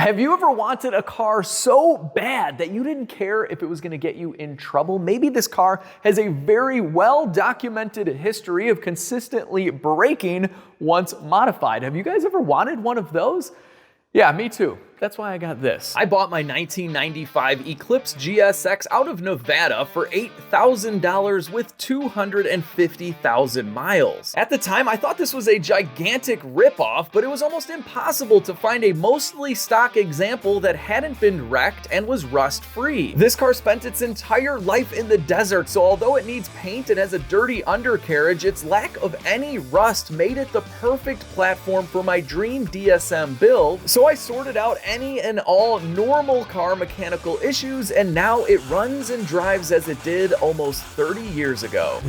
Have you ever wanted a car so bad that you didn't care if it was gonna get you in trouble? Maybe this car has a very well-documented history of consistently braking once modified. Have you guys ever wanted one of those? Yeah, me too. That's why I got this. I bought my 1995 Eclipse GSX out of Nevada for $8,000 with 250,000 miles. At the time, I thought this was a gigantic ripoff, but it was almost impossible to find a mostly stock example that hadn't been wrecked and was rust-free. This car spent its entire life in the desert, so although it needs paint and has a dirty undercarriage, its lack of any rust made it the perfect platform for my dream DSM build. So I sorted out any and all normal car mechanical issues, and now it runs and drives as it did almost 30 years ago.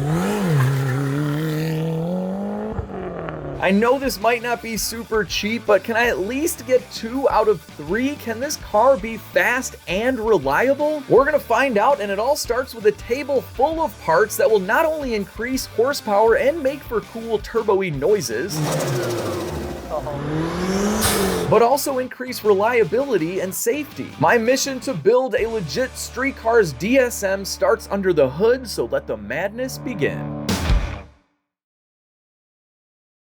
I know this might not be super cheap, but can I at least get 2 out of 3? Can this car be fast and reliable? We're gonna find out, and it all starts with a table full of parts that will not only increase horsepower and make for cool turbo-y noises, but also increase reliability and safety. My mission to build a legit street car's DSM starts under the hood, so let the madness begin.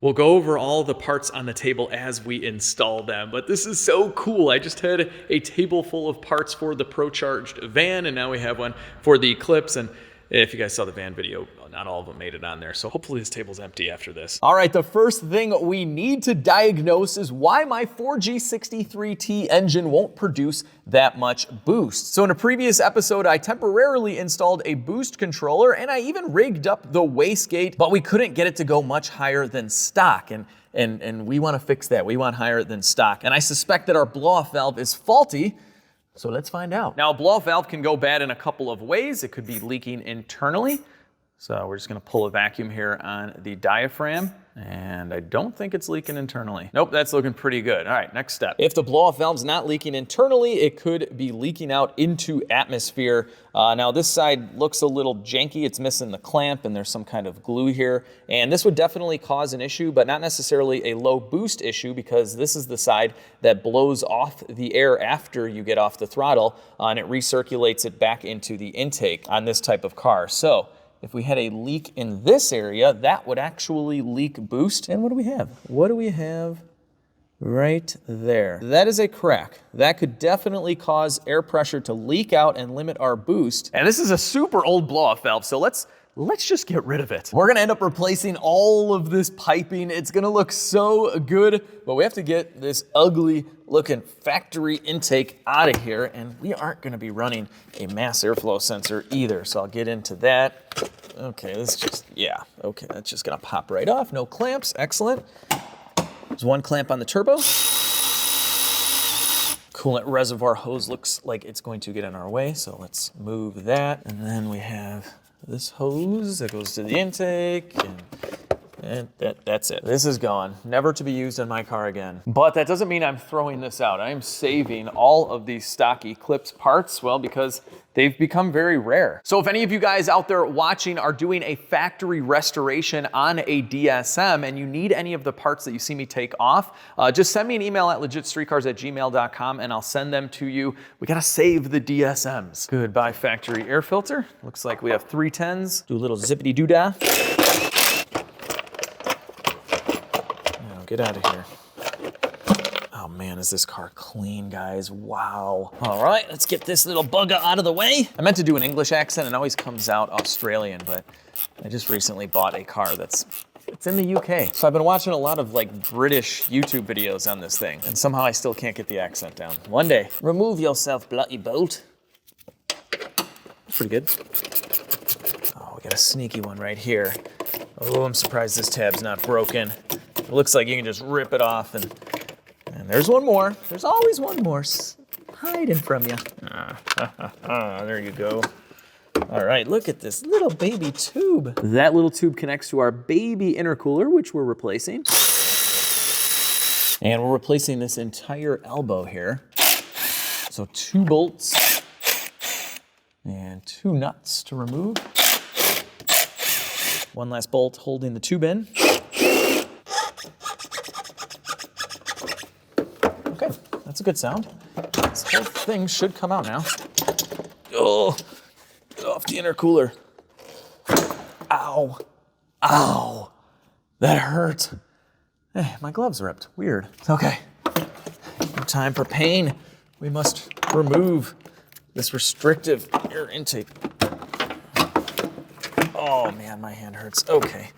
We'll go over all the parts on the table as we install them, but this is so cool. I just had a table full of parts for the Pro-Charged van, and now we have one for the Eclipse, and if you guys saw the van video, not all of them made it on there, so hopefully this table's empty after this. All right, the first thing we need to diagnose is why my 4G63T engine won't produce that much boost. So in a previous episode, I temporarily installed a boost controller, and I even rigged up the wastegate, but we couldn't get it to go much higher than stock, and we want to fix that. We want higher than stock, and I suspect that our blow-off valve is faulty. So let's find out. Now, a blow-off valve can go bad in a couple of ways. It could be leaking internally. So we're just gonna pull a vacuum here on the diaphragm, and I don't think it's leaking internally. Nope, that's looking pretty good. All right, next step. If the blow-off valve's not leaking internally, it could be leaking out into atmosphere. Now this side looks a little janky. It's missing the clamp, and there's some kind of glue here. And this would definitely cause an issue, but not necessarily a low boost issue, because this is the side that blows off the air after you get off the throttle, and it recirculates it back into the intake on this type of car. So if we had a leak in this area, that would actually leak boost. And what do we have? What do we have right there? That is a crack. That could definitely cause air pressure to leak out and limit our boost. And this is a super old blow-off valve, so let's just get rid of it. We're gonna end up replacing all of this piping. It's gonna look so good, but we have to get this ugly looking factory intake out of here, and we aren't gonna be running a mass airflow sensor either, so I'll get into that. Okay, this just, yeah, okay, that's just gonna pop right off. No clamps, excellent. There's one clamp on the turbo. Coolant reservoir hose looks like it's going to get in our way, so let's move that. And then we have this hose that goes to the intake, and that's it. This is gone, never to be used in my car again. But that doesn't mean I'm throwing this out. I am saving all of these stock Eclipse parts, well, because they've become very rare. So if any of you guys out there watching are doing a factory restoration on a DSM and you need any of the parts that you see me take off, just send me an email at legitstreetcars@gmail.com and I'll send them to you. We gotta save the DSMs. Goodbye factory air filter. Looks like we have 310s. Do a little zippity doo-dah. Now get out of here. Oh man, is this car clean, guys? Wow. All right, let's get this little bugger out of the way. I meant to do an English accent, and it always comes out Australian, but I just recently bought a car it's in the UK. So I've been watching a lot of like British YouTube videos on this thing, and somehow I still can't get the accent down. One day. Remove yourself, bloody bolt. Pretty good. Oh, we got a sneaky one right here. Oh, I'm surprised this tab's not broken. It looks like you can just rip it off, and there's one more. There's always one more hiding from you. There you go. All right, look at this little baby tube. That little tube connects to our baby intercooler, which we're replacing. And we're replacing this entire elbow here. So 2 bolts and 2 nuts to remove. One last bolt holding the tube in. Okay, that's That's a good sound. This whole thing should come out now. Oh, get off the intercooler. Ow, ow, that hurt. Hey, my gloves ripped, weird. Okay, no time for pain. We must remove this restrictive air intake. Oh man, my hand hurts. Okay.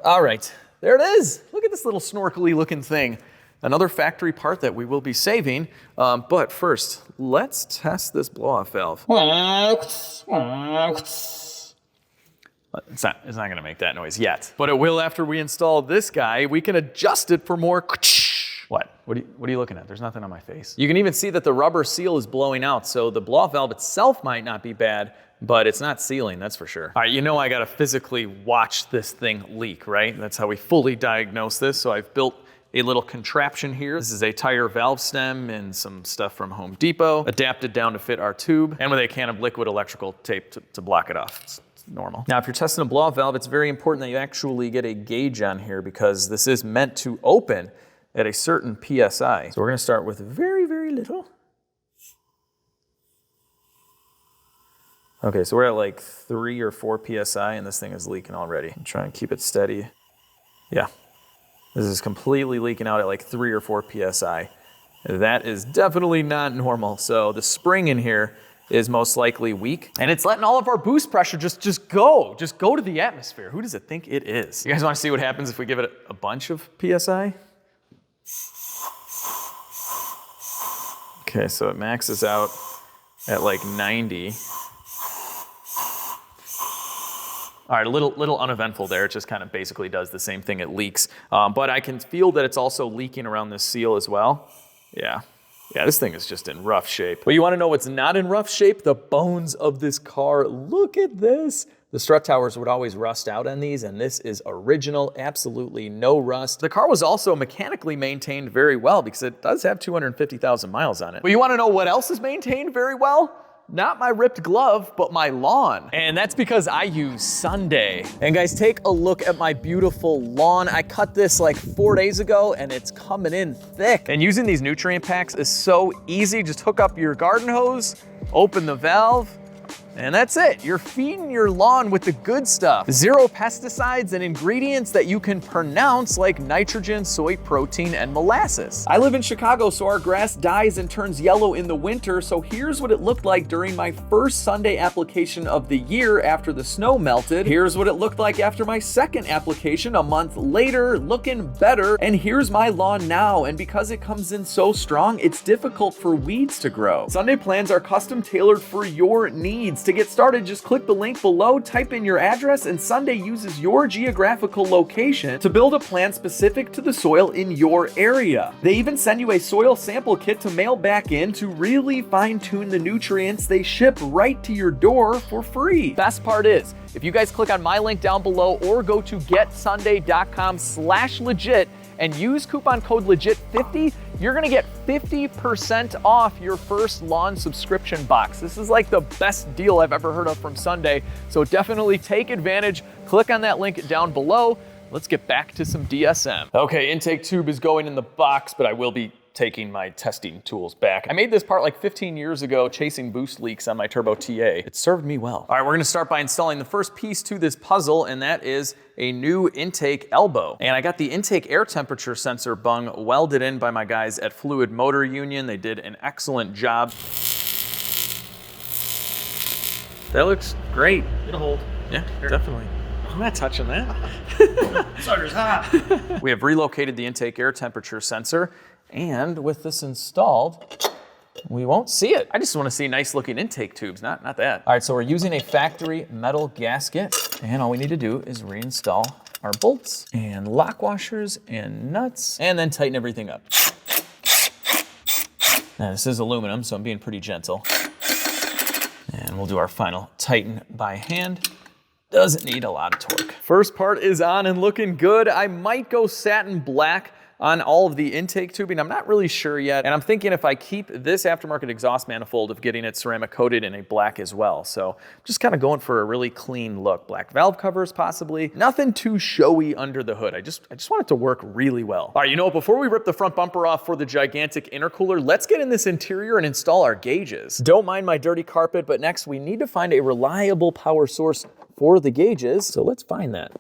All right, there it is. Look at this little snorkely looking thing. Another factory part that we will be saving. But first, let's test this blow-off valve. It's not gonna make that noise yet, but it will after we install this guy. We can adjust it for more. What? What are you looking at? There's nothing on my face. You can even see that the rubber seal is blowing out, so the blow-off valve itself might not be bad, but it's not sealing, that's for sure. All right, you know I gotta physically watch this thing leak, right? That's how we fully diagnose this. So I've built a little contraption here. This is a tire valve stem and some stuff from Home Depot, adapted down to fit our tube, and with a can of liquid electrical tape to block it off. It's normal. Now, if you're testing a blow-off valve, it's very important that you actually get a gauge on here because this is meant to open at a certain PSI. So we're gonna start with very, very little. Okay, so we're at like 3 or 4 PSI and this thing is leaking already. I'm trying to keep it steady. Yeah, this is completely leaking out at like 3 or 4 PSI. That is definitely not normal. So the spring in here is most likely weak and it's letting all of our boost pressure just go to the atmosphere. Who does it think it is? You guys wanna see what happens if we give it a bunch of PSI? Okay, so it maxes out at like 90. All right, a little uneventful there. It just kind of basically does the same thing. It leaks, but I can feel that it's also leaking around this seal as well. Yeah, this thing is just in rough shape. But you wanna know what's not in rough shape? The bones of this car. Look at this. The strut towers would always rust out on these, and this is original, absolutely no rust. The car was also mechanically maintained very well because it does have 250,000 miles on it. But you wanna know what else is maintained very well? Not my ripped glove, but my lawn. And that's because I use Sunday. And guys, take a look at my beautiful lawn. I cut this like 4 days ago and it's coming in thick. And using these nutrient packs is so easy. Just hook up your garden hose, open the valve, and that's it. You're feeding your lawn with the good stuff. 0 pesticides and ingredients that you can pronounce like nitrogen, soy protein, and molasses. I live in Chicago, so our grass dies and turns yellow in the winter. So here's what it looked like during my first Sunday application of the year after the snow melted. Here's what it looked like after my second application a month later, looking better. And here's my lawn now. And because it comes in so strong, it's difficult for weeds to grow. Sunday plans are custom tailored for your needs. To get started, just click the link below, type in your address, and Sunday uses your geographical location to build a plan specific to the soil in your area. They even send you a soil sample kit to mail back in to really fine-tune the nutrients. They ship right to your door for free. Best part is, if you guys click on my link down below or go to getsunday.com/legit and use coupon code LEGIT50, you're gonna get 50% off your first lawn subscription box. This is like the best deal I've ever heard of from Sunday, so definitely take advantage. Click on that link down below. Let's get back to some DSM. Okay, intake tube is going in the box, but I will be taking my testing tools back. I made this part like 15 years ago, chasing boost leaks on my Turbo TA. It served me well. All right, we're gonna start by installing the first piece to this puzzle, and that is a new intake elbow. And I got the intake air temperature sensor bung welded in by my guys at Fluid Motor Union. They did an excellent job. That looks great. It'll hold. Yeah, definitely. I'm not touching that. Sucker's hot. We have relocated the intake air temperature sensor, and with this installed, we won't see it. I just want to see nice looking intake tubes, not that. All right, so we're using a factory metal gasket, and all we need to do is reinstall our bolts and lock washers and nuts, and then tighten everything up. Now this is aluminum, so I'm being pretty gentle. And we'll do our final tighten by hand. Doesn't need a lot of torque. First part is on and looking good. I might go satin black on all of the intake tubing. I'm not really sure yet. And I'm thinking if I keep this aftermarket exhaust manifold of getting it ceramic coated in a black as well. So just kind of going for a really clean look. Black valve covers possibly. Nothing too showy under the hood. I just want it to work really well. All right, you know what? Before we rip the front bumper off for the gigantic intercooler, let's get in this interior and install our gauges. Don't mind my dirty carpet, but next we need to find a reliable power source for the gauges. So let's find that.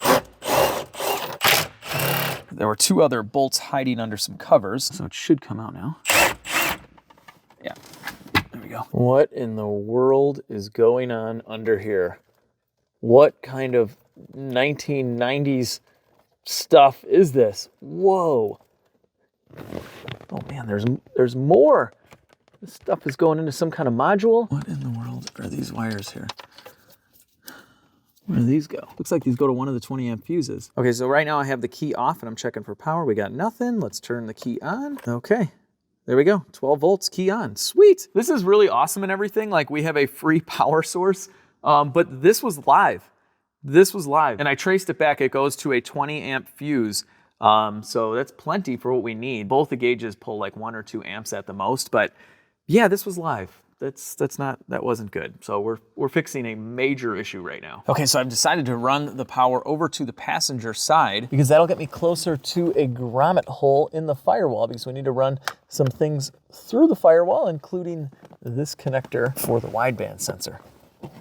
There were 2 other bolts hiding under some covers, so it should come out now. Yeah, there we go. What in the world is going on under here? What kind of 1990s stuff is this? Whoa. Oh man, there's more. This stuff is going into some kind of module. What in the world are these wires here? Where do these go? Looks like these go to one of the 20 amp fuses. Okay, so right now I have the key off and I'm checking for power. We got nothing. Let's turn the key on. Okay, there we go. 12 volts, key on. Sweet. This is really awesome and everything. Like we have a free power source, but this was live. This was live. And I traced it back. It goes to a 20 amp fuse. So that's plenty for what we need. Both the gauges pull like 1 or 2 amps at the most, but yeah, this was live. That wasn't good. So we're fixing a major issue right now. Okay, so I've decided to run the power over to the passenger side because that'll get me closer to a grommet hole in the firewall because we need to run some things through the firewall, including this connector for the wideband sensor.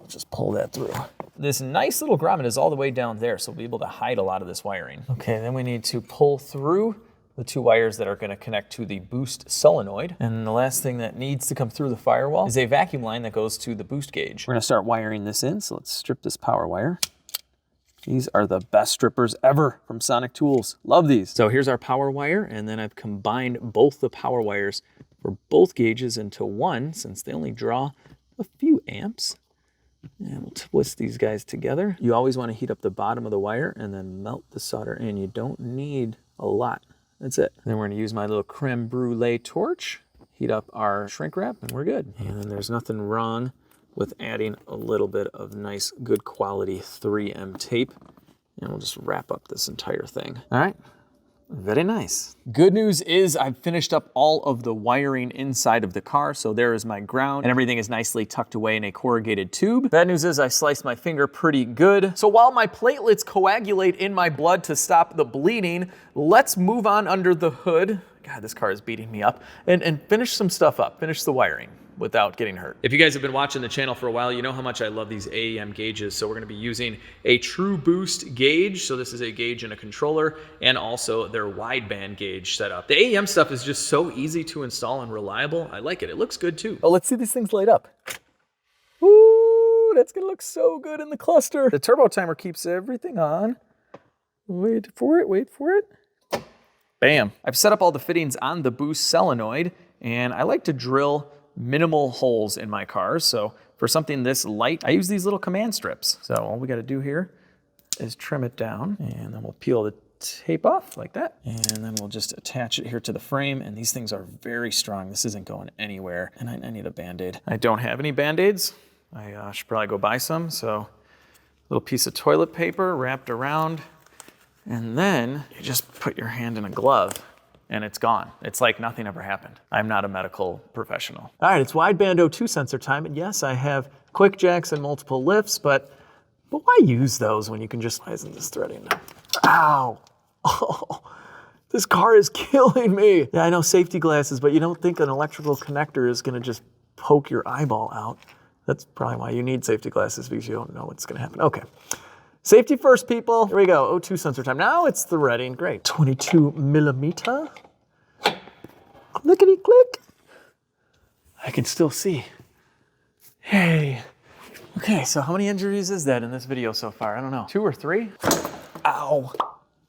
Just pull that through. This nice little grommet is all the way down there, so we'll be able to hide a lot of this wiring. Okay, then we need to pull through the 2 wires that are going to connect to the boost solenoid. And the last thing that needs to come through the firewall is a vacuum line that goes to the boost gauge. We're going to start wiring this in, so let's strip this power wire. These are the best strippers ever from Sonic Tools. Love these. So here's our power wire, and then I've combined both the power wires for both gauges into one, since they only draw a few amps. And we'll twist these guys together. You always want to heat up the bottom of the wire and then melt the solder in. You don't need a lot. That's it. Then we're going to use my little creme brulee torch, heat up our shrink wrap, and we're good. And then there's nothing wrong with adding a little bit of nice, good quality 3M tape. And we'll just wrap up this entire thing. All right. Very nice. Good news is I've finished up all of the wiring inside of the car, so there is my ground, and everything is nicely tucked away in a corrugated tube. Bad news is I sliced my finger pretty good. So while my platelets coagulate in my blood to stop the bleeding, let's move on under the hood. God, this car is beating me up. And finish some stuff up, finish the wiring without getting hurt. If you guys have been watching the channel for a while, you know how much I love these AEM gauges. So we're gonna be using a True Boost gauge. So this is a gauge and a controller, and also their wideband gauge setup. The AEM stuff is just so easy to install and reliable. I like it. It looks good too. Oh, let's see these things light up. Ooh, that's gonna look so good in the cluster. The turbo timer keeps everything on. Wait for it, wait for it. Bam. I've set up all the fittings on the boost solenoid, and I like to drill minimal holes in my cars. So for something this light, I use these little command strips. So all we got to do here is trim it down, and then we'll peel the tape off like that. And then we'll just attach it here to the frame. And these things are very strong. This isn't going anywhere. And I need a Band-Aid. I don't have any Band-Aids. I should probably go buy some. So a little piece of toilet paper wrapped around, and then you just put your hand in a glove, and it's gone. It's like nothing ever happened. I'm not a medical professional. All right, it's wideband O2 sensor time. And yes, I have quick jacks and multiple lifts, but why use those when you can just, why isn't this threading now? Ow, oh, this car is killing me. Yeah, I know safety glasses, but you don't think an electrical connector is gonna just poke your eyeball out. That's probably why you need safety glasses, because you don't know what's gonna happen. Okay. Safety first, people. Here we go, O2 sensor time. Now it's threading, great. 22 millimeter. Clickety click. I can still see. Hey. Okay, so how many injuries is that in this video so far? I don't know, 2 or 3? Ow.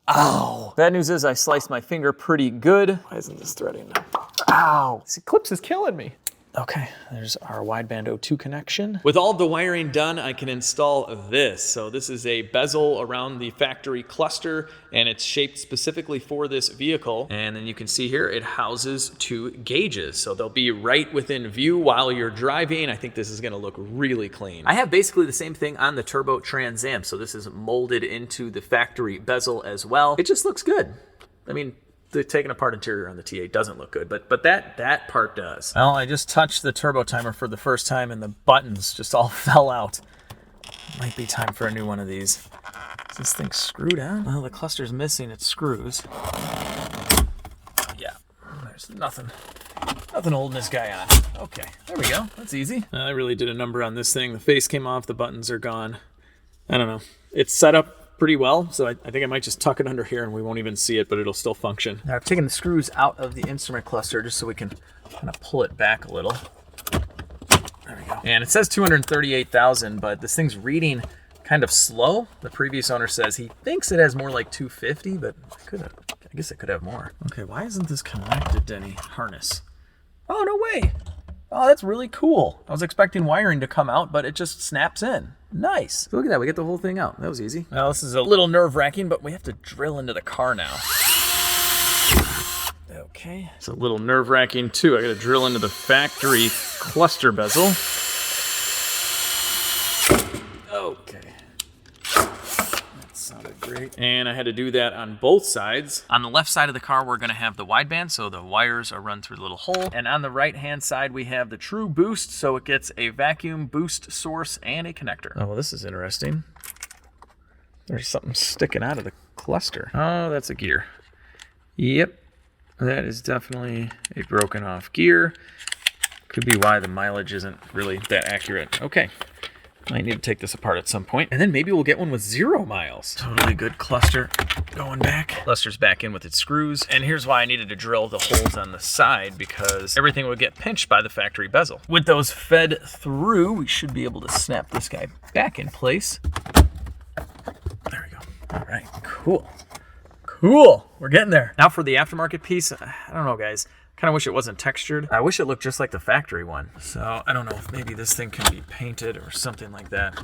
Ow. Bad news is I sliced my finger pretty good. Why isn't this threading now? Ow. This Eclipse is killing me. Okay, there's our wideband O2 connection. With all of the wiring done, I can install this. So this is a bezel around the factory cluster, and it's shaped specifically for this vehicle. And then you can see here, it houses 2 gauges. So they'll be right within view while you're driving. I think this is gonna look really clean. I have basically the same thing on the Turbo Trans Am. So this is molded into the factory bezel as well. It just looks good. I mean, the taking apart interior on the T8 doesn't look good, but that part does. Well, I just touched the turbo timer for the first time and the buttons just all fell out. Might be time for a new one of these. Is this thing screwed on? Well, the cluster's missing its screws. Yeah, there's nothing holding this guy on. Okay, there we go. That's easy. I really did a number on this thing. The face came off, the buttons are gone. I don't know. It's set up pretty well, so I think I might just tuck it under here and we won't even see it, but it'll still function. Now I've taken the screws out of the instrument cluster just so we can kind of pull it back a little. There we go. And it says 238,000, but this thing's reading kind of slow. The previous owner says he thinks it has more like 250, but I guess it could have more. Okay, why isn't this connected to any harness? Oh, no way. Oh, that's really cool. I was expecting wiring to come out, but it just snaps in. Nice. So look at that, we get the whole thing out. That was easy. Well, this is a little nerve-wracking, but we have to drill into the car now. Okay. It's a little nerve-wracking too. I gotta drill into the factory cluster bezel. Okay. That sounded great. And I had to do that on both sides. On the left side of the car, we're gonna have the wideband, so the wires are run through the little hole. And on the right-hand side, we have the true boost, so it gets a vacuum boost source and a connector. Oh, well, this is interesting. There's something sticking out of the cluster. Oh, that's a gear. Yep. That is definitely a broken off gear. Could be why the mileage isn't really that accurate. Okay, I need to take this apart at some point. And then maybe we'll get one with 0 miles. Totally good cluster going back. Cluster's back in with its screws. And here's why I needed to drill the holes on the side, because everything would get pinched by the factory bezel. With those fed through, we should be able to snap this guy back in place. There we go. All right, cool. Cool, we're getting there. Now for the aftermarket piece, I don't know guys, kind of wish it wasn't textured. I wish it looked just like the factory one. So I don't know if maybe this thing can be painted or something like that.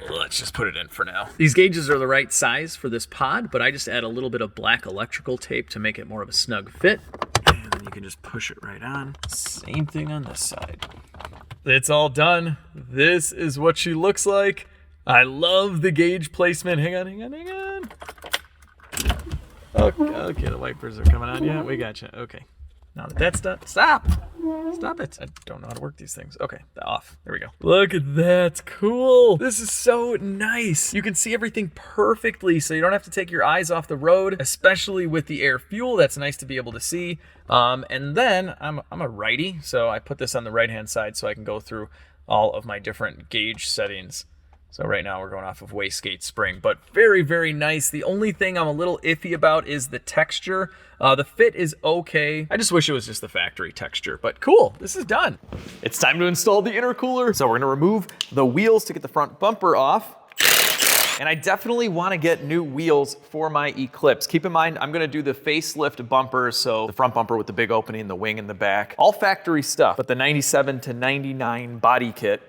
Let's just put it in for now. These gauges are the right size for this pod, but I just add a little bit of black electrical tape to make it more of a snug fit. And then you can just push it right on. Same thing on this side. It's all done. This is what she looks like. I love the gauge placement. Hang on. Okay, the wipers are coming on. Yeah, we gotcha. Okay. Now that that's done, stop it. I don't know how to work these things. Okay, off. There we go. Look at that, cool. This is so nice. You can see everything perfectly, so you don't have to take your eyes off the road, especially with the air fuel. That's nice to be able to see. And then I'm a righty, so I put this on the right-hand side so I can go through all of my different gauge settings. So right now we're going off of wastegate spring, but very, very nice. The only thing I'm a little iffy about is the texture. The fit is okay. I just wish it was just the factory texture, but cool, this is done. It's time to install the intercooler. So we're gonna remove the wheels to get the front bumper off. And I definitely wanna get new wheels for my Eclipse. Keep in mind, I'm gonna do the facelift bumper, so the front bumper with the big opening, the wing in the back. All factory stuff, but the 97 to 99 body kit.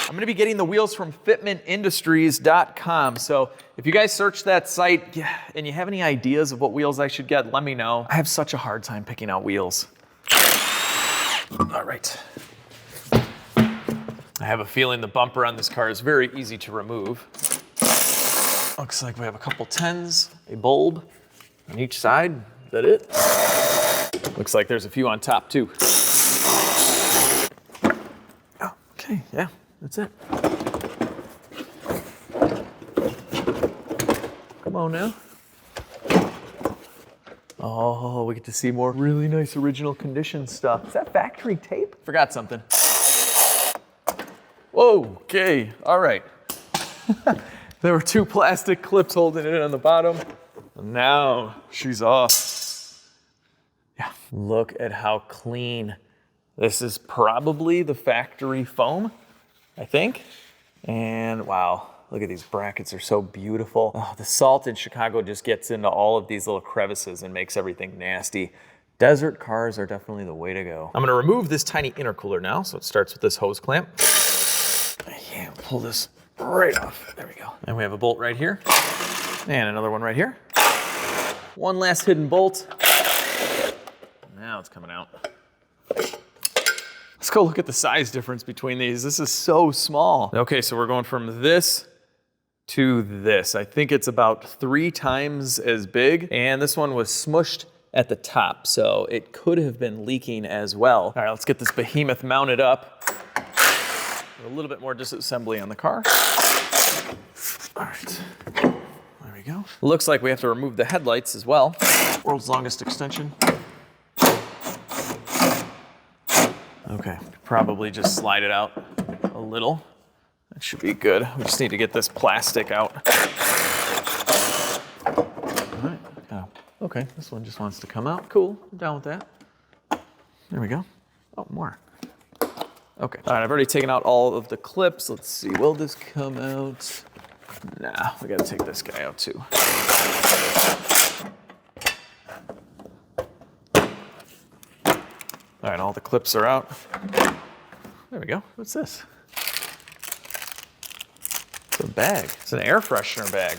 I'm gonna be getting the wheels from fitmentindustries.com. So if you guys search that site and you have any ideas of what wheels I should get, let me know. I have such a hard time picking out wheels. All right. I have a feeling the bumper on this car is very easy to remove. Looks like we have a couple 10s, a bulb on each side. Is that it? Looks like there's a few on top too. Oh, okay, yeah. That's it. Come on now. Oh, we get to see more really nice original condition stuff. Is that factory tape? Forgot something. Whoa, okay, all right. There were 2 plastic clips holding it on the bottom. And now she's off. Yeah, look at how clean. This is probably the factory foam, I think. And wow, look at these brackets, they're so beautiful. Oh, the salt in Chicago just gets into all of these little crevices and makes everything nasty. Desert cars are definitely the way to go. I'm gonna remove this tiny intercooler now, so it starts with this hose clamp. Yeah, pull this right off, there we go. And we have a bolt right here, and another one right here. One last hidden bolt. Now it's coming out. Let's go look at the size difference between these. This is so small. Okay, so we're going from this to this. I think it's about 3 times as big, and this one was smushed at the top, so it could have been leaking as well. All right, let's get this behemoth mounted up. A little bit more disassembly on the car. All right, there we go. Looks like we have to remove the headlights as well. World's longest extension. Okay, probably just slide it out a little. That should be good. We just need to get this plastic out. All right, oh, okay, this one just wants to come out. Cool, I'm down with that. There we go. Oh, more. Okay, all right, I've already taken out all of the clips. Let's see, will this come out? Nah, we gotta take this guy out too. All right, all the clips are out. There we go. What's this? It's a bag. It's an air freshener bag.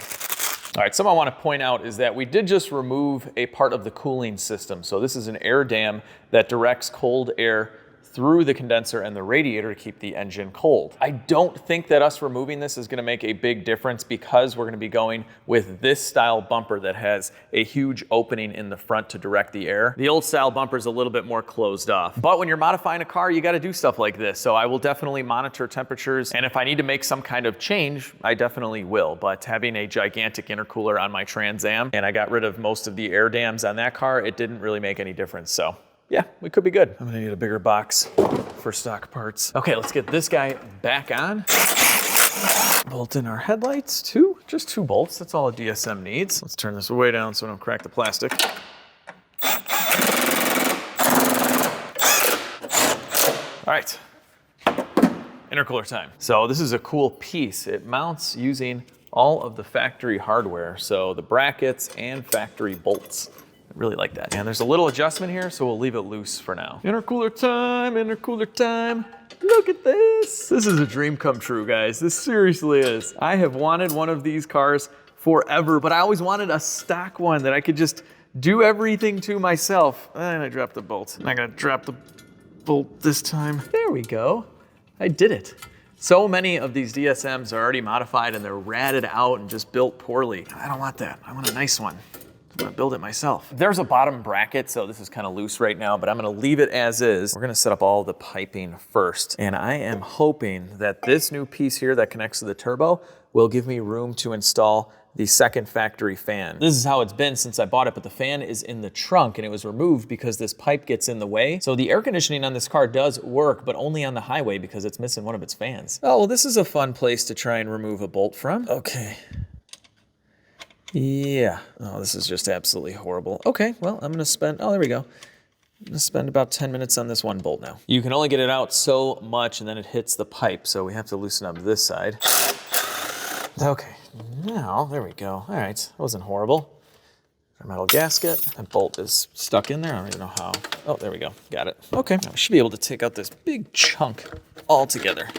All right, something I want to point out is that we did just remove a part of the cooling system. So this is an air dam that directs cold air through the condenser and the radiator to keep the engine cold. I don't think that us removing this is gonna make a big difference because we're gonna be going with this style bumper that has a huge opening in the front to direct the air. The old style bumper is a little bit more closed off. But when you're modifying a car, you gotta do stuff like this. So I will definitely monitor temperatures, and if I need to make some kind of change, I definitely will. But having a gigantic intercooler on my Trans Am, and I got rid of most of the air dams on that car, it didn't really make any difference. So yeah, we could be good. I'm gonna need a bigger box for stock parts. Okay, let's get this guy back on. Bolt in our headlights, just 2 bolts. That's all a DSM needs. Let's turn this way down so we don't crack the plastic. All right, intercooler time. So this is a cool piece. It mounts using all of the factory hardware. So the brackets and factory bolts. I really like that. And there's a little adjustment here, so we'll leave it loose for now. Intercooler time, intercooler time. Look at this. This is a dream come true, guys. This seriously is. I have wanted one of these cars forever, but I always wanted a stock one that I could just do everything to myself. And I dropped the bolt. I'm not gonna drop the bolt this time. There we go. I did it. So many of these DSMs are already modified and they're ratted out and just built poorly. I don't want that. I want a nice one. I'm gonna build it myself. There's a bottom bracket, so this is kind of loose right now, but I'm gonna leave it as is. We're gonna set up all the piping first. And I am hoping that this new piece here that connects to the turbo will give me room to install the second factory fan. This is how it's been since I bought it, but the fan is in the trunk and it was removed because this pipe gets in the way. So the air conditioning on this car does work, but only on the highway because it's missing one of its fans. Oh, well, this is a fun place to try and remove a bolt from. Okay. Yeah, oh, this is just absolutely horrible. Okay, well, I'm gonna spend, oh, there we go. I'm gonna spend about 10 minutes on this one bolt now. You can only get it out so much and then it hits the pipe, so we have to loosen up this side. Okay, now, there we go. All right, that wasn't horrible. Our metal gasket, that bolt is stuck in there. I don't even know how. Oh, there we go, got it. Okay, now we should be able to take out this big chunk all together.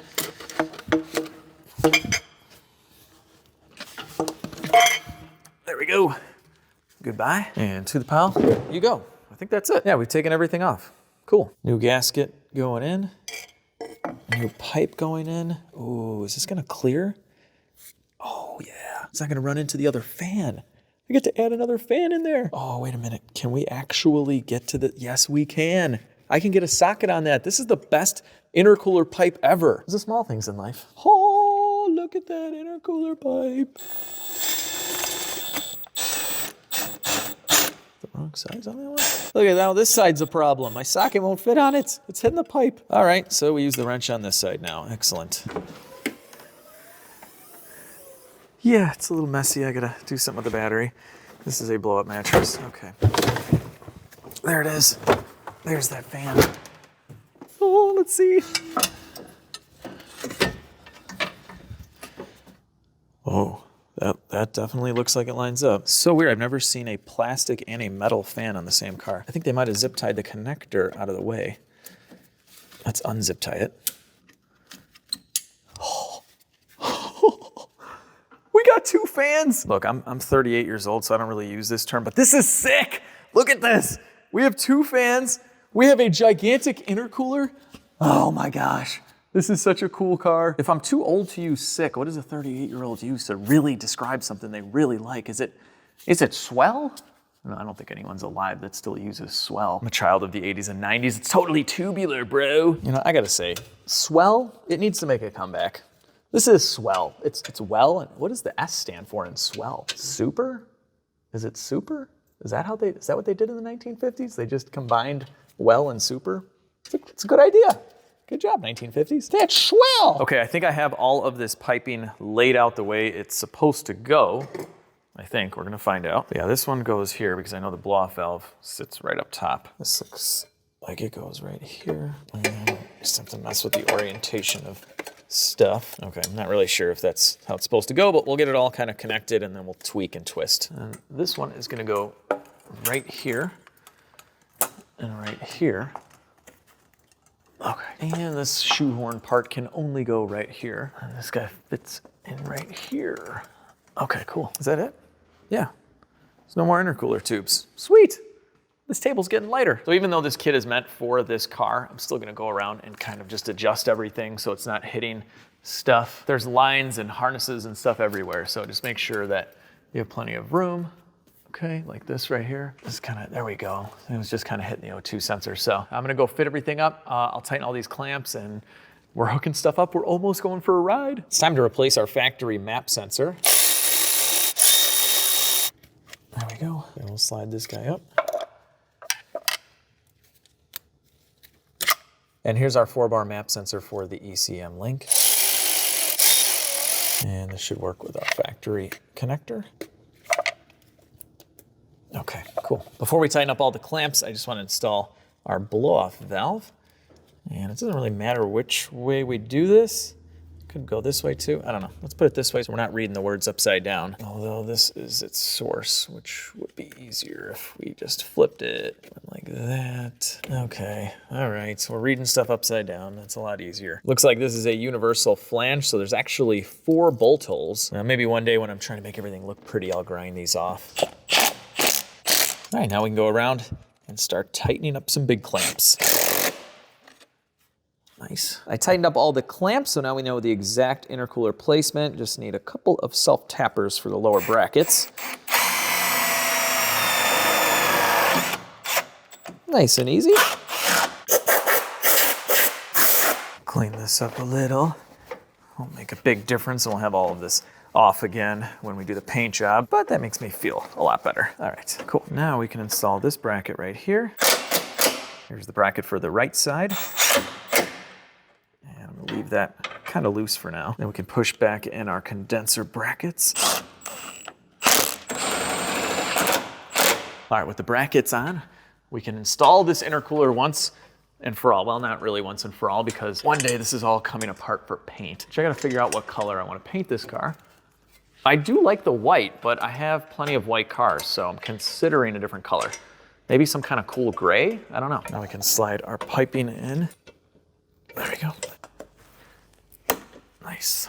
There we go. Goodbye. And to the pile you go. I think that's it. Yeah, we've taken everything off. Cool. New gasket going in. New pipe going in. Ooh, is this gonna clear? Oh yeah. It's not gonna run into the other fan. I get to add another fan in there. Oh, wait a minute. Can we actually get to the, yes, we can. I can get a socket on that. This is the best intercooler pipe ever. There's the small things in life. Oh, look at that intercooler pipe. Wrong sides on that one. Look at now, this side's a problem. My socket won't fit on it. It's hitting the pipe. All right, so we use the wrench on this side now. Excellent. Yeah, it's a little messy. I gotta do something with the battery. This is a blow-up mattress. Okay. There it is. There's that fan. Oh, let's see. Oh. That definitely looks like it lines up. So weird, I've never seen a plastic and a metal fan on the same car. I think they might have zip tied the connector out of the way. Let's unzip tie it. Oh. We got 2 fans. Look, I'm 38 years old, so I don't really use this term, but this is sick. Look at this. We have 2 fans. We have a gigantic intercooler. Oh my gosh. This is such a cool car. If I'm too old to use sick, what does a 38-year-old use to really describe something they really like? Is it swell? No, I don't think anyone's alive that still uses swell. I'm a child of the 80s and 90s. It's totally tubular, bro. You know, I gotta say, swell, it needs to make a comeback. This is swell. It's well, and what does the S stand for in swell? Super? Is it super? Is that what they did in the 1950s? They just combined well and super? It's a good idea. Good job, 1950s. That's swell. Okay, I think I have all of this piping laid out the way it's supposed to go. I think, we're gonna find out. But yeah, this one goes here because I know the blow-off valve sits right up top. This looks like it goes right here. And just have to mess with the orientation of stuff. Okay, I'm not really sure if that's how it's supposed to go, but we'll get it all kind of connected and then we'll tweak and twist. And this one is gonna go right here and right here. Okay, and this shoehorn part can only go right here. And this guy fits in right here. Okay, cool. Is that it? Yeah. There's no more intercooler tubes. Sweet. This table's getting lighter. So even though this kit is meant for this car, I'm still gonna go around and kind of just adjust everything so it's not hitting stuff. There's lines and harnesses and stuff everywhere, so just make sure that you have plenty of room. Okay, like this right here. Just kind of, there we go. It was just kind of hitting the O2 sensor. So I'm gonna go fit everything up. I'll tighten all these clamps and we're hooking stuff up. We're almost going for a ride. It's time to replace our factory map sensor. There we go. And we'll slide this guy up. And here's our 4-bar map sensor for the ECM link. And this should work with our factory connector. Okay, cool. Before we tighten up all the clamps, I just want to install our blow-off valve. And it doesn't really matter which way we do this. Could go this way too. I don't know. Let's put it this way so we're not reading the words upside down. Although this is its source, which would be easier if we just flipped it like that. Okay. All right. So we're reading stuff upside down. That's a lot easier. Looks like this is a universal flange. So there's actually 4 bolt holes. Now maybe one day when I'm trying to make everything look pretty, I'll grind these off. All right. Now we can go around and start tightening up some big clamps. Nice. I tightened up all the clamps, so now we know the exact intercooler placement. Just need a couple of self-tappers for the lower brackets. Nice and easy. Clean this up a little. Won't make a big difference, and we'll have all of this off again when we do the paint job, but that makes me feel a lot better. All right, cool. Now we can install this bracket right here. Here's the bracket for the right side. Leave that kind of loose for now. Then we can push back in our condenser brackets. All right, with the brackets on, we can install this intercooler once and for all. Well, not really once and for all, because one day this is all coming apart for paint. So I gotta figure out what color I wanna paint this car. I do like the white, but I have plenty of white cars, so I'm considering a different color. Maybe some kind of cool gray? I don't know. Now we can slide our piping in. There we go. Nice.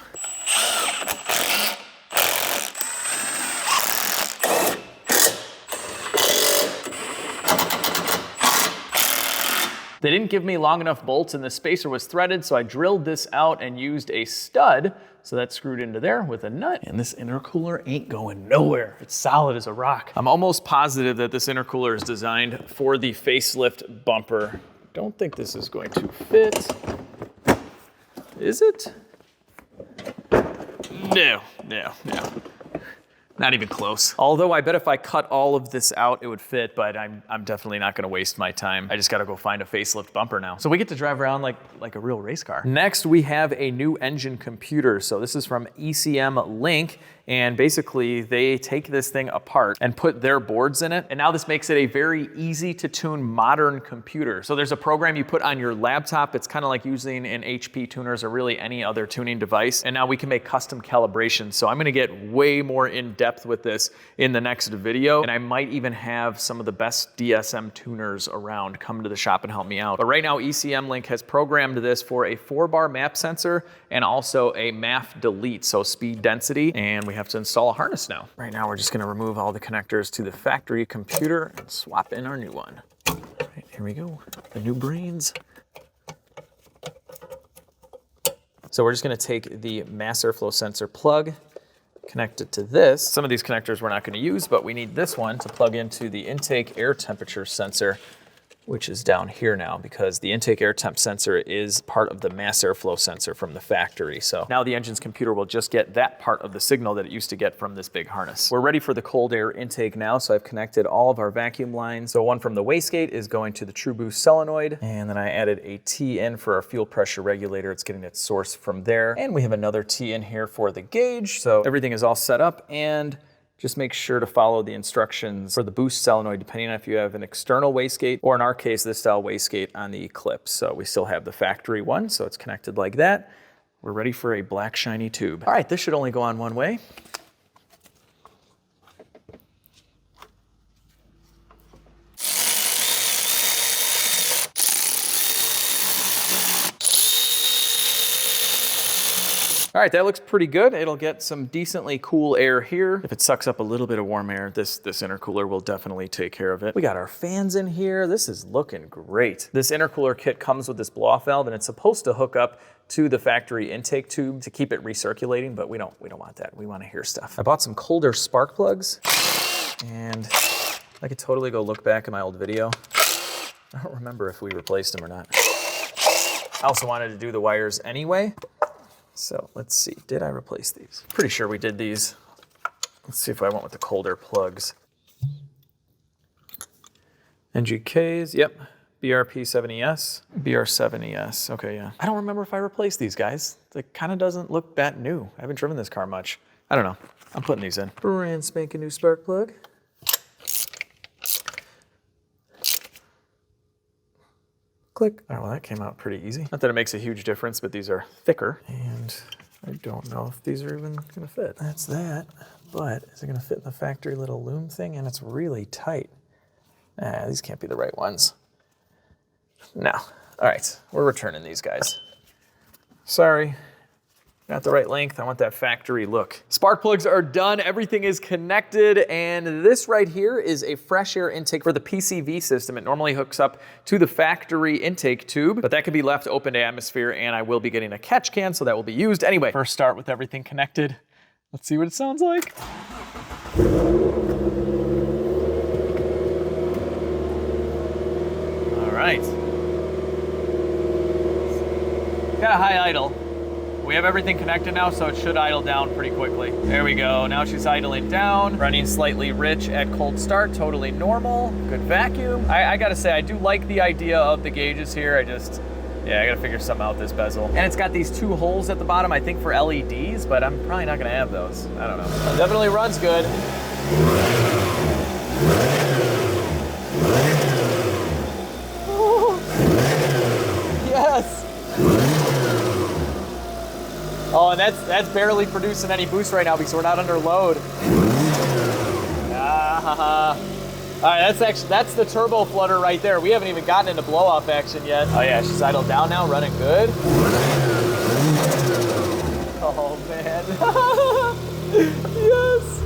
They didn't give me long enough bolts and the spacer was threaded, so I drilled this out and used a stud. So that's screwed into there with a nut. And this intercooler ain't going nowhere. It's solid as a rock. I'm almost positive that this intercooler is designed for the facelift bumper. Don't think this is going to fit. Is it? No. Not even close. Although I bet if I cut all of this out, it would fit, but I'm definitely not gonna waste my time. I just gotta go find a facelift bumper now. So we get to drive around like a real race car. Next, we have a new engine computer. So this is from ECM Link, and basically they take this thing apart and put their boards in it. And now this makes it a very easy to tune modern computer. So there's a program you put on your laptop. It's kind of like using an HP tuners or really any other tuning device. And now we can make custom calibrations. So I'm gonna get way more in depth with this in the next video. And I might even have some of the best DSM tuners around come to the shop and help me out. But right now ECM Link has programmed this for a 4-bar map sensor and also a MAF delete, so speed density. And we have to install a harness now. Right now we're just gonna remove all the connectors to the factory computer and swap in our new one. All right, here we go, the new brains. So we're just gonna take the mass airflow sensor plug, connect it to this. Some of these connectors we're not gonna use, but we need this one to plug into the intake air temperature sensor, which is down here now because the intake air temp sensor is part of the mass airflow sensor from the factory. So now the engine's computer will just get that part of the signal that it used to get from this big harness. We're ready for the cold air intake now, so I've connected all of our vacuum lines. So one from the wastegate is going to the True Boost solenoid, and then I added a T in for our fuel pressure regulator. It's getting its source from there. And we have another T in here for the gauge. So everything is all set up, and just make sure to follow the instructions for the boost solenoid, depending on if you have an external wastegate, or in our case, this style wastegate on the Eclipse. So we still have the factory one, so it's connected like that. We're ready for a black shiny tube. All right, this should only go on one way. All right, that looks pretty good. It'll get some decently cool air here. If it sucks up a little bit of warm air, this intercooler will definitely take care of it. We got our fans in here. This is looking great. This intercooler kit comes with this blow-off valve, and it's supposed to hook up to the factory intake tube to keep it recirculating, but we don't want that. We want to hear stuff. I bought some colder spark plugs, and I could totally go look back at my old video. I don't remember if we replaced them or not. I also wanted to do the wires anyway. So let's see, did I replace these? Pretty sure we did these. Let's see if I went with the colder plugs. NGKs, yep. BRP70S, BR70S, okay, yeah. I don't remember if I replaced these guys. It kind of doesn't look that new. I haven't driven this car much. I don't know, I'm putting these in. Brand spanking new spark plug. Click. Oh, well, that came out pretty easy. Not that it makes a huge difference, but these are thicker. And I don't know if these are even gonna fit. That's that, but is it gonna fit in the factory little loom thing? And it's really tight. These can't be the right ones. No. All right, we're returning these guys. Sorry. Not the right length, I want that factory look. Spark plugs are done, everything is connected, and this right here is a fresh air intake for the PCV system. It normally hooks up to the factory intake tube, but that can be left open to atmosphere, and I will be getting a catch can, so that will be used. Anyway, first start with everything connected. Let's see what it sounds like. All right. Got a high idle. We have everything connected now, so it should idle down pretty quickly. There we go, now she's idling down, running slightly rich at cold start, totally normal, good vacuum. I gotta say, I do like the idea of the gauges here. I gotta figure something out with this bezel. And it's got these two holes at the bottom, I think for LEDs, but I'm probably not gonna have those. I don't know. It definitely runs good. Yes! Oh, and that's barely producing any boost right now because we're not under load. All right, that's the turbo flutter right there. We haven't even gotten into blow-off action yet. Oh yeah, she's idled down now, running good. Oh man. Yes.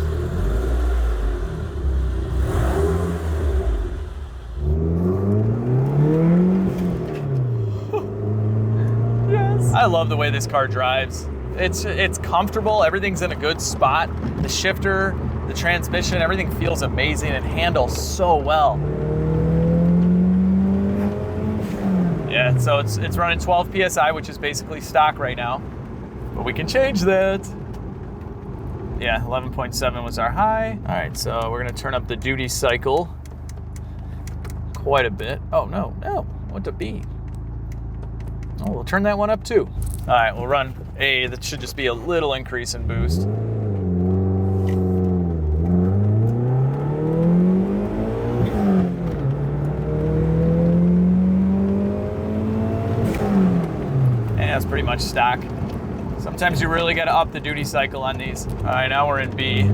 Yes. I love the way this car drives. It's comfortable, everything's in a good spot. The shifter, the transmission, everything feels amazing and handles so well. Yeah, so it's running 12 PSI, which is basically stock right now, but we can change that. Yeah, 11.7 was our high. All right, so we're gonna turn up the duty cycle quite a bit. Oh no, what to be? Oh, we'll turn that one up too. All right, we'll run that should just be a little increase in boost. And that's pretty much stock. Sometimes you really gotta up the duty cycle on these. All right, now we're in B.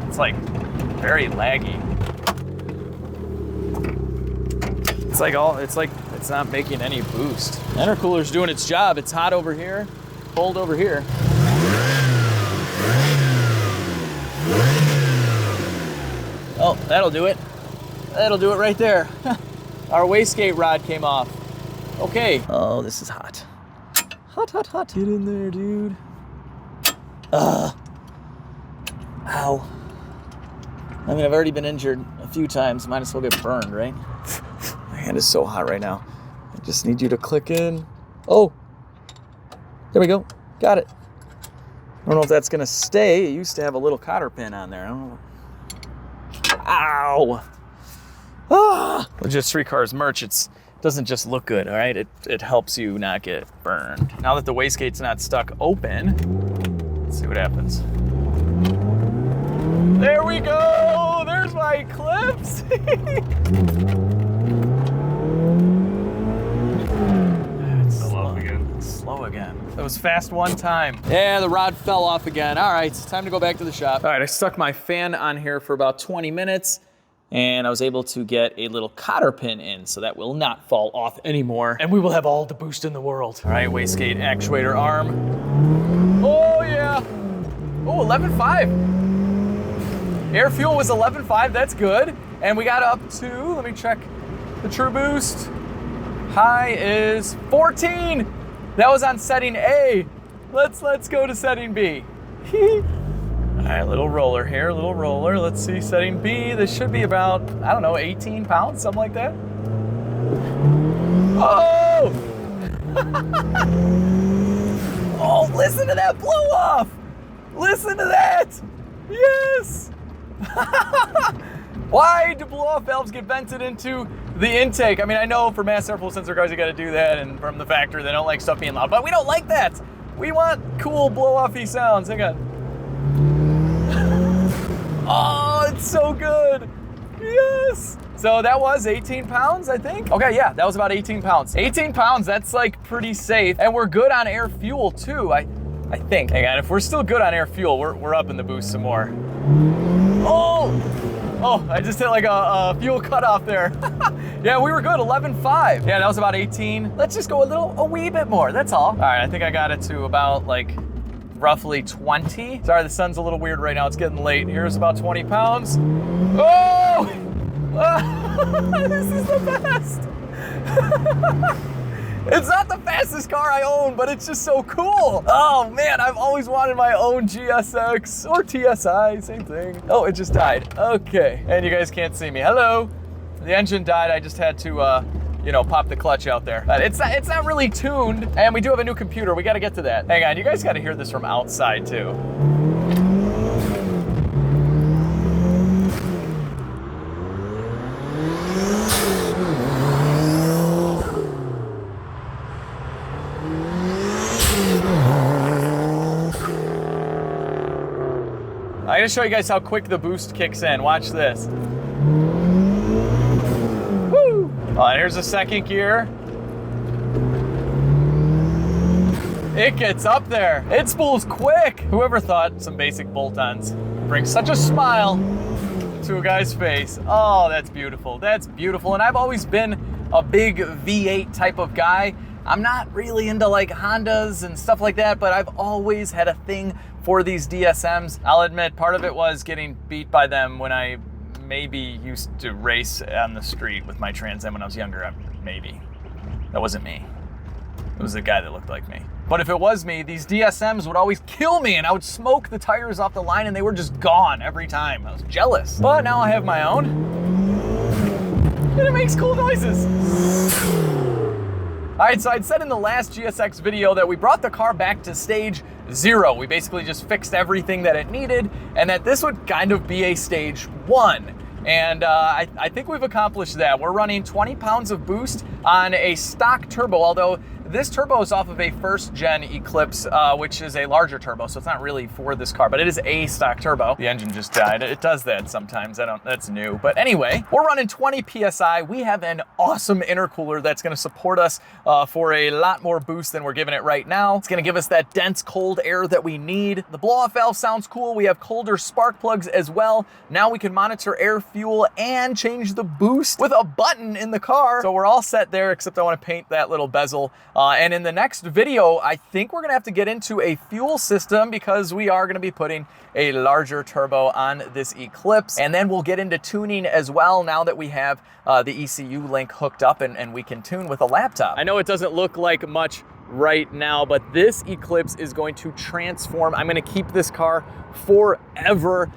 It's like very laggy. It's not making any boost. Intercooler's doing its job. It's hot over here, cold over here. Oh, that'll do it. That'll do it right there. Our wastegate rod came off. Okay. Oh, this is hot. Hot, hot, hot. Get in there, dude. Ow. I mean, I've already been injured a few times. Might as well get burned, right? My hand is so hot right now. I just need you to click in. Oh, there we go. Got it. I don't know if that's gonna stay. It used to have a little cotter pin on there. I don't know. Ow. Ah. Legit Street Cars merch. It doesn't just look good, all right? It helps you not get burned. Now that the wastegate's not stuck open, let's see what happens. There we go. There's my Eclipse. Slow again. It was fast one time. Yeah, the rod fell off again. All right, it's time to go back to the shop. All right, I stuck my fan on here for about 20 minutes and I was able to get a little cotter pin in so that will not fall off anymore. And we will have all the boost in the world. All right, wastegate actuator arm. Oh yeah. Oh, 11.5. Air fuel was 11.5, that's good. And we got up to, let me check the true boost. High is 14. That was on setting A. Let's go to setting B. All right, little roller here, little roller. Let's see, setting B. This should be about, I don't know, 18 pounds, something like that. Oh! Oh, listen to that blow off! Listen to that! Yes! Why do blow-off valves get vented into the intake? I mean, I know for mass airflow sensor cars, you gotta do that, and from the factory, they don't like stuff being loud, but we don't like that. We want cool blow-off-y sounds. Hang on. Oh, it's so good. Yes. So that was 18 pounds, I think. Okay, yeah, that was about 18 pounds. 18 pounds, that's like pretty safe. And we're good on air fuel too, I think. Hang on, if we're still good on air fuel, we're up in the boost some more. Oh! Oh, I just hit like a fuel cutoff there. Yeah, we were good, 11.5. Yeah, that was about 18. Let's just go a wee bit more, that's all. All right, I think I got it to about like roughly 20. Sorry, the sun's a little weird right now, it's getting late. Here's about 20 pounds. Oh! This is the best. It's not the fastest car I own, but it's just so cool. Oh man, I've always wanted my own GSX or TSI, same thing. Oh, it just died. Okay, and you guys can't see me. Hello. The engine died. I just had to, you know, pop the clutch out there. But it's not really tuned, and we do have a new computer. We got to get to that. Hang on, you guys got to hear this from outside too. I'm gonna show you guys how quick the boost kicks in. Watch this. Woo! Oh, and here's the second gear. It gets up there. It spools quick. Whoever thought some basic bolt-ons bring such a smile to a guy's face. Oh, that's beautiful. That's beautiful. And I've always been a big V8 type of guy. I'm not really into like Hondas and stuff like that, but I've always had a thing for these DSMs. I'll admit, part of it was getting beat by them when I maybe used to race on the street with my Trans Am when I was younger. Maybe. That wasn't me. It was the guy that looked like me. But if it was me, these DSMs would always kill me and I would smoke the tires off the line and they were just gone every time. I was jealous. But now I have my own. And it makes cool noises. All right, so I'd said in the last GSX video that we brought the car back to stage 0. We basically just fixed everything that it needed, and that this would kind of be a stage 1. And I think we've accomplished that. We're running 20 pounds of boost on a stock turbo, although this turbo is off of a first gen Eclipse, which is a larger turbo, so it's not really for this car, but it is a stock turbo. The engine just died. It does that sometimes. That's new. But anyway, we're running 20 PSI. We have an awesome intercooler that's gonna support us for a lot more boost than we're giving it right now. It's gonna give us that dense cold air that we need. The blow-off valve sounds cool. We have colder spark plugs as well. Now we can monitor air, fuel, and change the boost with a button in the car. So we're all set there, except I wanna paint that little bezel And in the next video, I think we're gonna have to get into a fuel system because we are gonna be putting a larger turbo on this Eclipse. And then we'll get into tuning as well now that we have the ECU link hooked up and we can tune with a laptop. I know it doesn't look like much right now, but this Eclipse is going to transform. I'm gonna keep this car forever.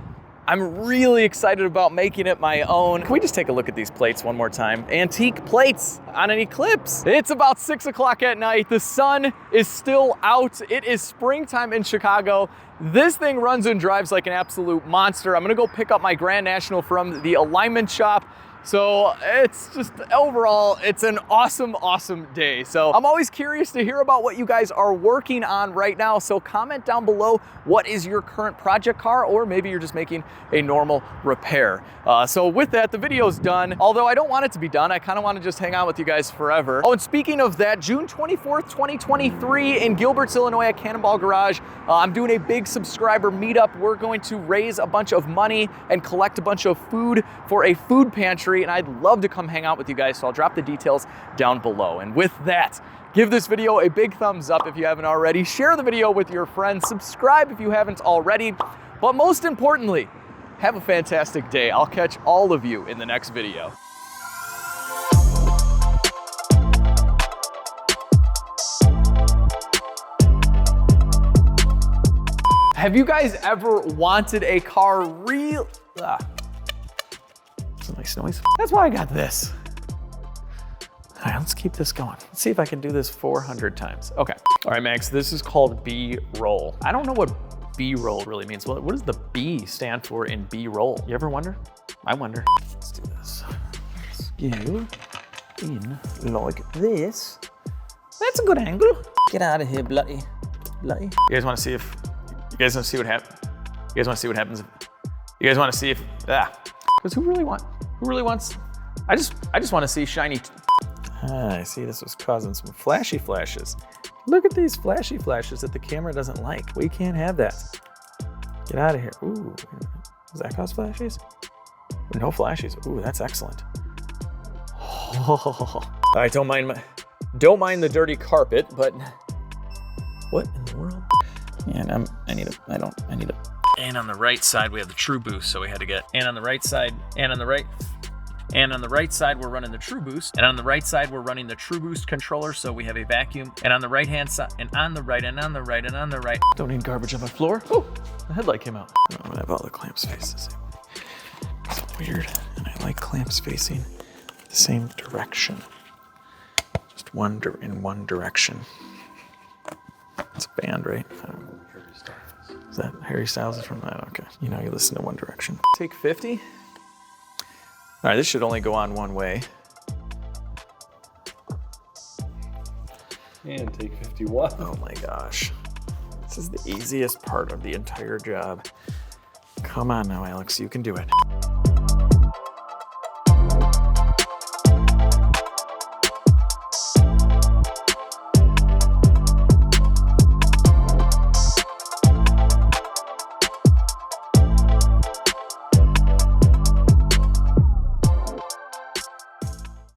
I'm really excited about making it my own. Can we just take a look at these plates one more time? Antique plates on an Eclipse. It's about 6 o'clock at night. The sun is still out. It is springtime in Chicago. This thing runs and drives like an absolute monster. I'm gonna go pick up my Grand National from the alignment shop. So it's just overall, it's an awesome, awesome day. So I'm always curious to hear about what you guys are working on right now. So comment down below, what is your current project car, or maybe you're just making a normal repair. So with that, the video's done. Although I don't want it to be done, I kind of want to just hang out with you guys forever. Oh, and speaking of that, June 24th, 2023 in Gilberts, Illinois at Cannonball Garage, I'm doing a big subscriber meetup. We're going to raise a bunch of money and collect a bunch of food for a food pantry, and I'd love to come hang out with you guys, so I'll drop the details down below. And with that, give this video a big thumbs up if you haven't already, share the video with your friends, subscribe if you haven't already, but most importantly, have a fantastic day. I'll catch all of you in the next video. Have you guys ever wanted a car That's a nice noise. That's why I got this. All right, let's keep this going. Let's see if I can do this 400 times. Okay. All right, Max, this is called B-roll. I don't know what B-roll really means. What does the B stand for in B-roll? You ever wonder? I wonder. Let's do this. Let's go in like this. That's a good angle. Get out of here, bloody. You guys want to see if, you guys want to see what happens? You guys want to see what happens if, you guys want to see if, because who really wants, I just want to see shiny. I see this was causing some flashes. Look at these flashy flashes that the camera doesn't like. We can't have that. Get out of here. Ooh, does that cause flashes? No flashes. Ooh, that's excellent. Oh. All right, don't mind the dirty carpet, but what in the world? And I need a. And on the right side, we have the True Boost, so we had to get, and on the right side, and on the right side, we're running the True Boost, and on the right side, we're running the True Boost controller, so we have a vacuum, and on the right-hand side, and on the right, and on the right, and on the right. Don't need garbage on my floor. Oh, the headlight came out. I'm gonna have all the clamps face the same way. It's weird, and I like clamps facing the same direction. Just in one direction. It's a band, right? Is that Harry Styles is from that? Okay. You know, you listen to One Direction. Take 50. All right, this should only go on one way. And take 51. Oh my gosh. This is the easiest part of the entire job. Come on now, Alex, you can do it.